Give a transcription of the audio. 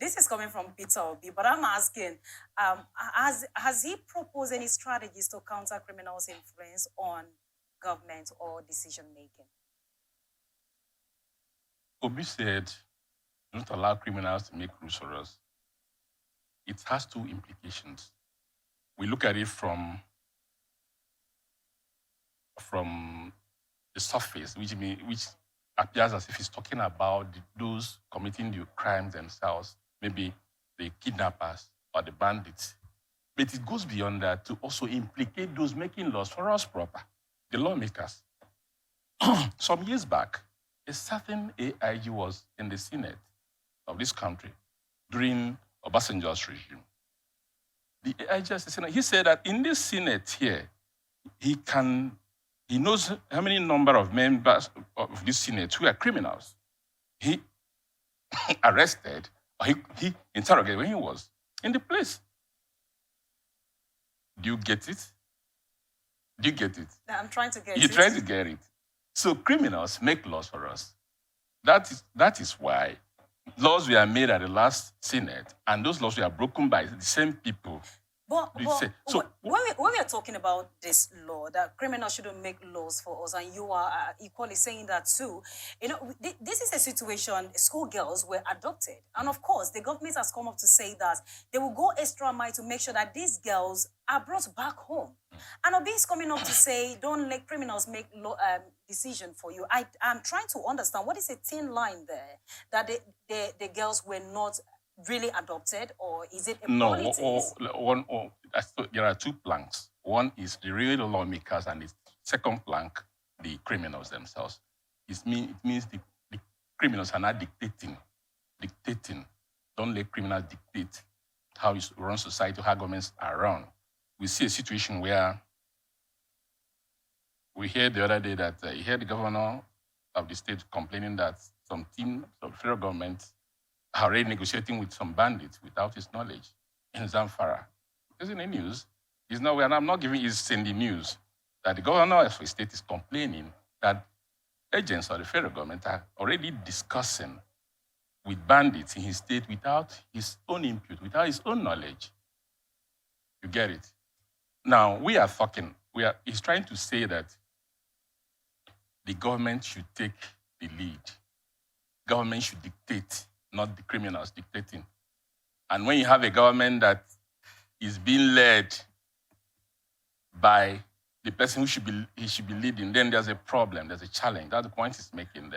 This is coming from Peter Obi, but I'm asking, has he proposed any strategies to counter criminals' influence on government or decision making? Obi said, "Don't allow criminals to make rules for us." It has two implications. We look at it from the surface, which appears as if he's talking about those committing the crimes themselves, maybe the kidnappers or the bandits. But it goes beyond that to also implicate those making laws for us proper, the lawmakers. Some years back, a certain AIG was in the Senate of this country during Obasanjo's regime. The AIG as the Senate, he said that in this Senate here, he knows how many number of members of this Senate who are criminals. He arrested, or he interrogated when he was in the place. Do you get it? Do you get it? I'm trying to get You're it. trying to get it. So criminals make laws for us. That is why laws were made at the last Senate, and those laws were broken by the same people. But when we are talking about this law, that criminals shouldn't make laws for us, and you are equally saying that too, this is a situation, schoolgirls were adopted. And of course, the government has come up to say that they will go extra mile to make sure that these girls are brought back home. And Obi is coming up to say, don't let criminals make decision for you. I'm trying to understand, what is a thin line there, that the girls were not really adopted, or is it a politics? There are two planks. One is the real lawmakers, and the second plank, the criminals themselves. It means the criminals are not dictating. Don't let criminals dictate how you run society, how governments are run. We see a situation where we heard the other day that you heard the governor of the state complaining that some team of the federal government are already negotiating with some bandits without his knowledge in Zamfara. It's in the news. It's not, and I'm not giving it's in the news that the governor of the state is complaining that agents of the federal government are already discussing with bandits in his state without his own input, without his own knowledge. You get it? Now, he's trying to say that the government should take the lead. Government should dictate, not the criminals dictating. And when you have a government that is being led by the person he should be leading, then there's a problem, there's a challenge. That's the point he's making there.